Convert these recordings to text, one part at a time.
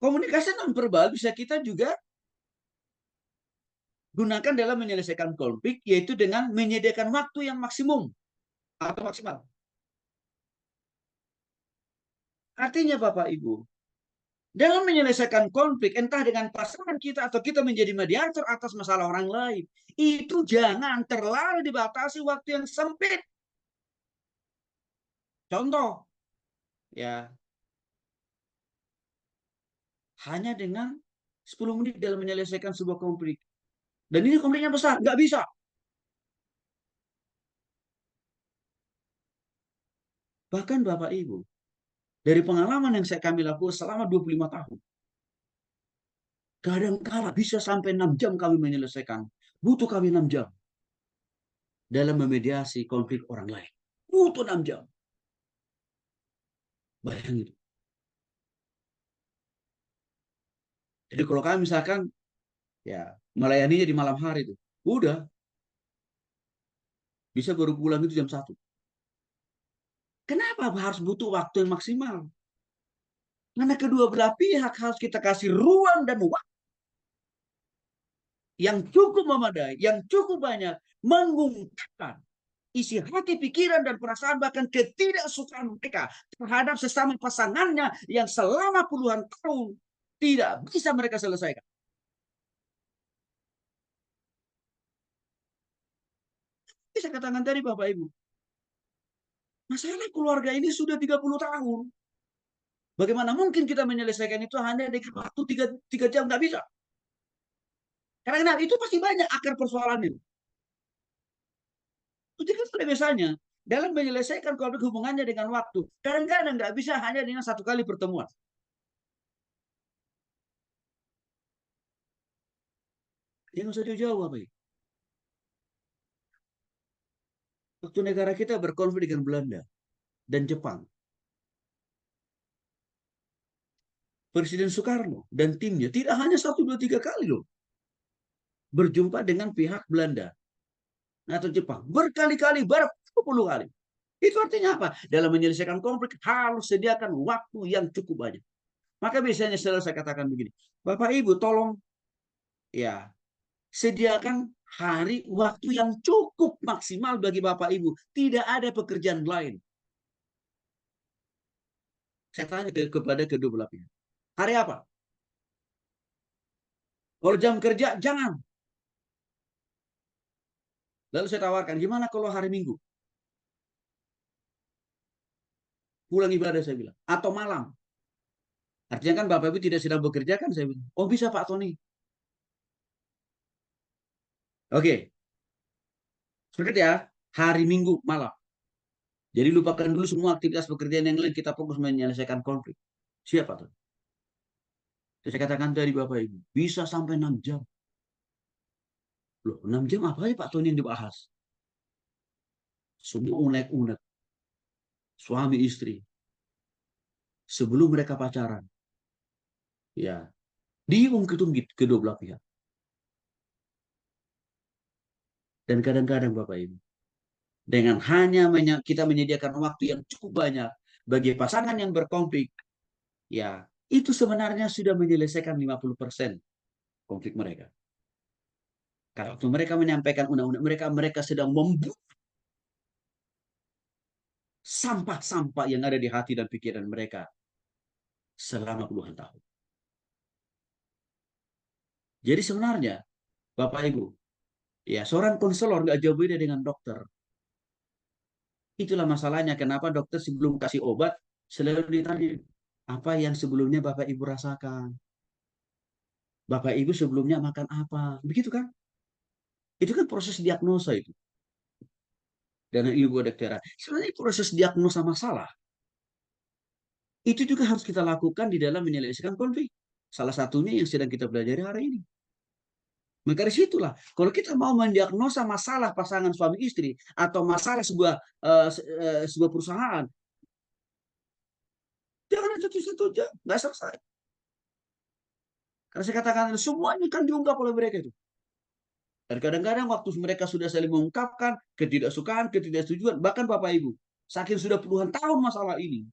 Komunikasi non-verbal bisa kita juga gunakan dalam menyelesaikan konflik, yaitu dengan menyediakan waktu yang maksimum atau maksimal. Artinya Bapak Ibu, dalam menyelesaikan konflik, entah dengan pasangan kita atau kita menjadi mediator atas masalah orang lain, itu jangan terlalu dibatasi waktu yang sempit. Contoh, ya, hanya dengan 10 menit dalam menyelesaikan sebuah konflik. Dan ini konfliknya besar, nggak bisa. Bahkan Bapak Ibu, dari pengalaman yang kami lakukan selama 25 tahun, kadang-kala bisa sampai 6 jam kami menyelesaikan. Butuh kami 6 jam dalam memediasi konflik orang lain. Butuh 6 jam. Bayangin. Jadi kalau kami misalkan ya melayaninya di malam hari itu, udah bisa baru pulang itu jam 1. Kenapa harus butuh waktu yang maksimal? Karena kedua belah pihak harus kita kasih ruang dan waktu yang cukup memadai, yang cukup banyak mengungkapkan isi hati, pikiran, dan perasaan, bahkan ketidaksukaan mereka terhadap sesama pasangannya yang selama puluhan tahun tidak bisa mereka selesaikan. Bisa katakan tadi Bapak Ibu, masalah keluarga ini sudah 30 tahun. Bagaimana mungkin kita menyelesaikan itu hanya dengan waktu 3 jam? Nggak bisa. Karena itu pasti banyak akar persoalan itu. Jadi kan biasanya dalam menyelesaikan konflik hubungannya dengan waktu, kadang-kadang nggak bisa hanya dengan satu kali pertemuan. Yang usah jauh-jauh apa ya? Waktu negara kita berkonflik dengan Belanda dan Jepang, Presiden Soekarno dan timnya tidak hanya 1, 2, 3 kali loh berjumpa dengan pihak Belanda atau Jepang, berkali-kali, berpuluh kali. Itu artinya apa? Dalam menyelesaikan konflik harus sediakan waktu yang cukup banyak. Maka biasanya selalu saya katakan begini, Bapak Ibu tolong ya sediakan hari waktu yang cukup maksimal bagi Bapak Ibu. Tidak ada pekerjaan lain. Saya tanya kepada kedua belah pihak. Hari apa? Kalau jam kerja, jangan. Lalu saya tawarkan, gimana kalau hari Minggu? Pulang ibadah, saya bilang. Atau malam. Artinya kan Bapak Ibu tidak sedang bekerja kan? Saya bilang, oh bisa Pak Tony. Oke, seperti ya, hari Minggu malam. Jadi lupakan dulu semua aktivitas pekerjaan yang lain, kita fokus menyelesaikan konflik. Siapa tuh? Saya katakan tadi Bapak Ibu, bisa sampai 6 jam. Loh, 6 jam apa ya Pak Tony yang dibahas? Semua unek-unek. Suami istri. Sebelum mereka pacaran. Ya, diungkit-ungkit kedua belah pihak. Dan kadang-kadang Bapak Ibu, dengan hanya kita menyediakan waktu yang cukup banyak bagi pasangan yang berkonflik, ya itu sebenarnya sudah menyelesaikan 50% konflik mereka. Karena waktu mereka menyampaikan undang-undang mereka, mereka sedang membuang sampah-sampah yang ada di hati dan pikiran mereka selama puluhan tahun. Jadi sebenarnya, Bapak Ibu, ya seorang konselor nggak jauh beda dengan dokter. Itulah masalahnya kenapa dokter sebelum kasih obat selalu ditanya apa yang sebelumnya Bapak Ibu rasakan. Bapak Ibu sebelumnya makan apa? Begitu kan? Itu kan proses diagnosa itu. Dan ilmu kedokteran. Sebenarnya proses diagnosa masalah itu juga harus kita lakukan di dalam menyelesaikan konflik. Salah satunya yang sedang kita pelajari hari ini. Maka dari situlah, kalau kita mau mendiagnosa masalah pasangan suami istri atau masalah sebuah perusahaan, jangan satu-satu aja, nggak selesai. Karena saya katakan semuanya kan diungkap oleh mereka itu. Dan kadang-kadang waktu mereka sudah saling mengungkapkan ketidaksukaan, ketidaksetujuan, bahkan Bapak Ibu, saking sudah puluhan tahun masalah ini,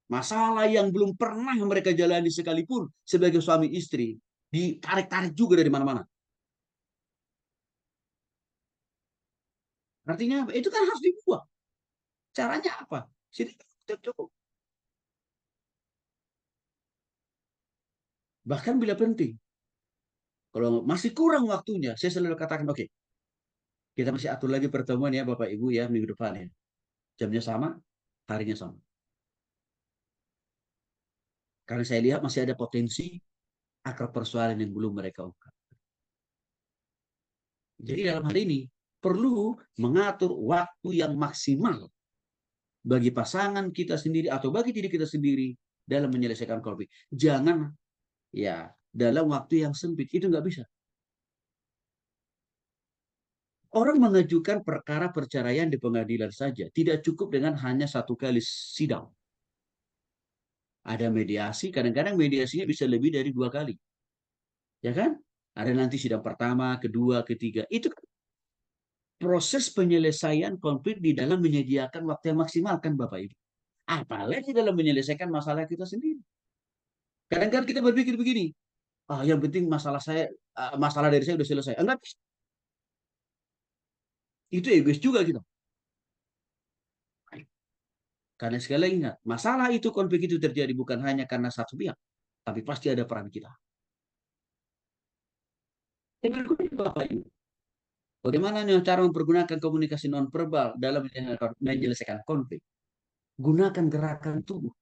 Masalah yang belum pernah mereka jalani sekalipun sebagai suami istri ditarik-tarik juga dari mana-mana. Artinya itu kan harus dibuang. Caranya apa? Sini cukup. Bahkan bila penting. Kalau masih kurang waktunya, saya selalu katakan, oke, kita masih atur lagi pertemuan ya Bapak Ibu ya minggu depan ya. Jamnya sama, harinya sama. Karena saya lihat masih ada potensi akar persoalan yang belum mereka ungkap. Jadi dalam hal ini perlu mengatur waktu yang maksimal bagi pasangan kita sendiri atau bagi diri kita sendiri dalam menyelesaikan konflik. Jangan ya dalam waktu yang sempit, itu nggak bisa. Orang mengajukan perkara perceraian di pengadilan saja tidak cukup dengan hanya satu kali sidang. Ada mediasi, kadang-kadang mediasinya bisa lebih dari 2 kali, ya kan? Ada nanti sidang pertama, kedua, ketiga. Itu kan proses penyelesaian konflik di dalam menyediakan waktu yang maksimal kan Bapak Ibu. Apalagi dalam menyelesaikan masalah kita sendiri. Kadang-kadang kita berpikir begini, ah yang penting masalah saya, masalah dari saya sudah selesai. Enggak, itu egois juga kita. Karena sekali lagi ingat, masalah itu, konflik itu terjadi bukan hanya karena satu pihak, tapi pasti ada peran kita. Yang berikutnya Bapak Ibu, bagaimana cara mempergunakan komunikasi nonverbal dalam menyelesaikan konflik? Gunakan gerakan tubuh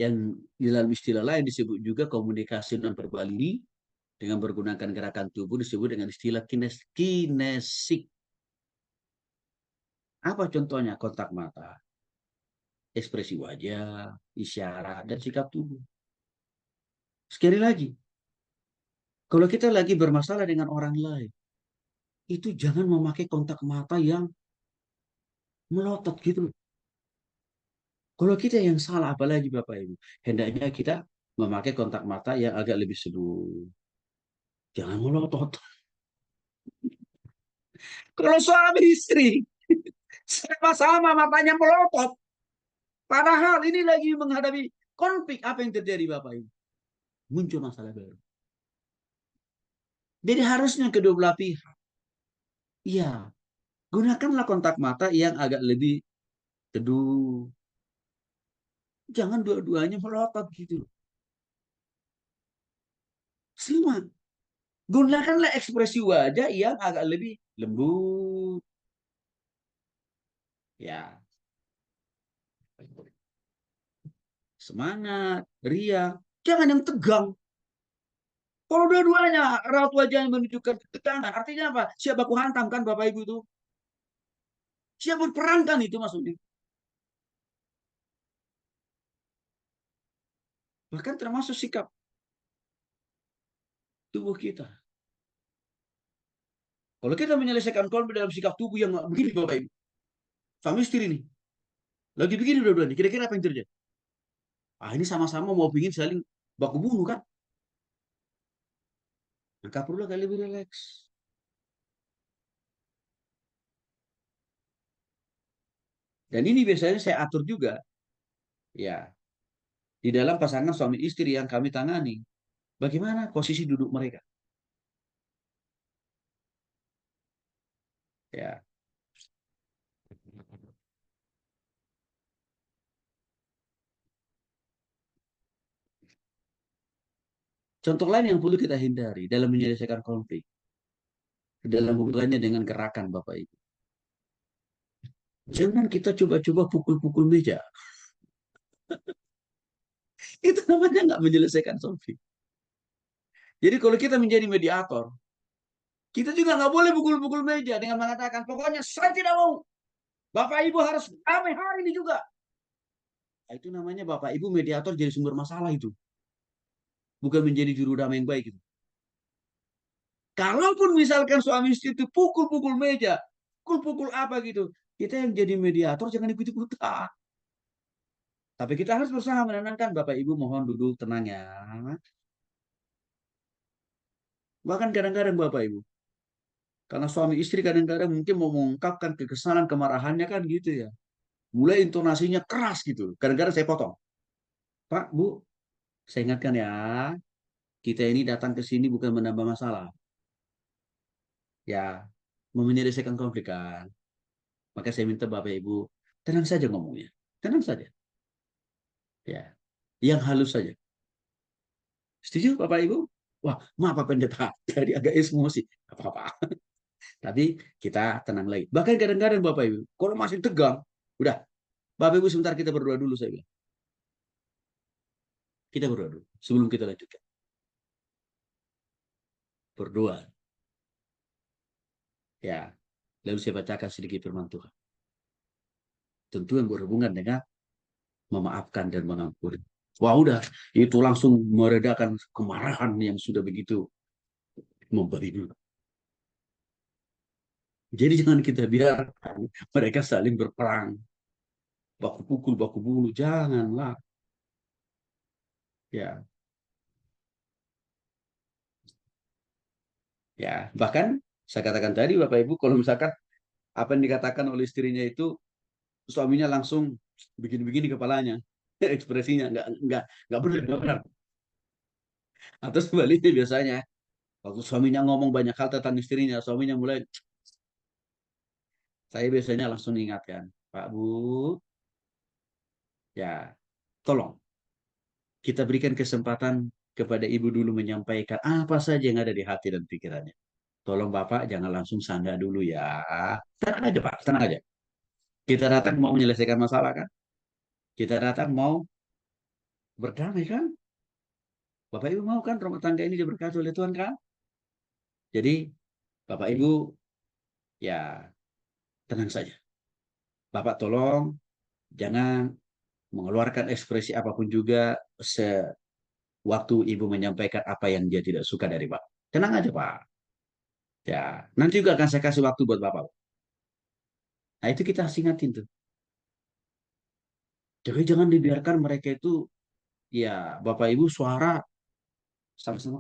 yang dalam istilah lain disebut juga komunikasi nonverbal ini dengan menggunakan gerakan tubuh disebut dengan istilah kinesik. Apa contohnya? Kontak mata, ekspresi wajah, isyarat, dan sikap tubuh. Sekali lagi, kalau kita lagi bermasalah dengan orang lain, itu jangan memakai kontak mata yang melotot gitu. Kalau kita yang salah, apalagi Bapak Ibu, hendaknya kita memakai kontak mata yang agak lebih seduh. Jangan melotot. Kalau suami istri, sama-sama matanya melotot. Padahal ini lagi menghadapi konflik. Apa yang terjadi Bapak Ibu? Muncul masalah baru. Jadi harusnya kedua belah pihak. Iya, gunakanlah kontak mata yang agak lebih teduh. Jangan dua-duanya melotot gitu. Semua. Gunakanlah ekspresi wajah yang agak lebih lembut. Ya, semangat, riang. Jangan yang tegang. Kalau dua-duanya raut wajahnya menunjukkan ketegangan, artinya apa? Siap baku hantam kan Bapak Ibu itu. Siap berperang kan itu maksudnya. Bahkan termasuk sikap tubuh kita. Kalau kita menyelesaikan konflik dalam sikap tubuh yang begini Bapak Ibu. Suami istri ini. Lagi begini dua-duanya. Kira-kira apa yang terjadi? Ah ini sama-sama mau bikin saling baku bunuh kan? Maka perlu agak lebih rileks. Dan ini biasanya saya atur juga. Ya, di dalam pasangan suami istri yang kami tangani. Bagaimana posisi duduk mereka? Ya, contoh lain yang perlu kita hindari dalam menyelesaikan konflik, dalam hubungannya dengan gerakan Bapak Ibu. Jangan kita coba-coba pukul-pukul meja. Itu namanya nggak menyelesaikan konflik. Jadi kalau kita menjadi mediator, kita juga nggak boleh pukul-pukul meja dengan mengatakan, pokoknya saya tidak mau. Bapak Ibu harus damai hari ini juga. Nah, itu namanya Bapak Ibu mediator jadi sumber masalah itu. Bukan menjadi juru damai yang baik itu. Kalaupun misalkan suami istri itu pukul-pukul meja, pukul-pukul apa gitu, kita yang jadi mediator jangan ikut-ikutan. Tapi kita harus berusaha menenangkan Bapak Ibu, mohon duduk tenang ya. Bahkan kadang-kadang Bapak Ibu, karena suami istri kadang-kadang mungkin mau mengungkapkan kekesalan kemarahannya kan gitu ya. mulai intonasinya keras gitu. Kadang-kadang saya potong. Pak, Bu, saya ingatkan ya, kita ini datang ke sini bukan menambah masalah. Ya, menyelesaikan konflik kan. Maka saya minta Bapak Ibu, tenang saja ngomongnya. Tenang saja. Ya, yang halus saja. Setuju Bapak Ibu? Wah, maaf Pak Pendeta, tadi agak emosi. Apa-apa. Tapi kita tenang lagi. Bahkan kadang-kadang Bapak Ibu, kalau masih tegang, udah, Bapak Ibu sebentar kita berdoa dulu saya bilang. Kita berdoa dulu sebelum kita lanjutkan. Berdoa. Ya, lalu saya bacakan sedikit firman Tuhan. Tentu yang berhubungan dengan memaafkan dan mengampuni. Wah udah, itu langsung meredakan kemarahan yang sudah begitu memberi. Jadi jangan kita biarkan mereka saling berperang, baku pukul, baku bunuh, janganlah. Ya, ya. Bahkan saya katakan tadi, Bapak Ibu, kalau misalkan apa yang dikatakan oleh istrinya itu, suaminya langsung begini-begini kepalanya, ekspresinya nggak benar, nggak benar. Atau sebaliknya biasanya, waktu suaminya ngomong banyak hal tentang istrinya, suaminya mulai, saya biasanya langsung ingatkan, Pak Bu, ya tolong kita berikan kesempatan kepada ibu dulu menyampaikan apa saja yang ada di hati dan pikirannya. Tolong Bapak jangan langsung sanggah dulu ya. Tenang aja Pak, tenang aja. Kita datang mau menyelesaikan masalah kan? Kita datang mau berdamai kan? Bapak Ibu mau kan rumah tangga ini diberkati oleh Tuhan kan? Jadi Bapak Ibu ya tenang saja. Bapak tolong jangan mengeluarkan ekspresi apapun juga sewaktu Ibu menyampaikan apa yang dia tidak suka dari Bapak. Tenang aja Pak. Ya, nanti juga akan saya kasih waktu buat Bapak. Nah, itu kita harus ingatin tuh. Jadi jangan dibiarkan mereka itu, ya Bapak Ibu suara sama-sama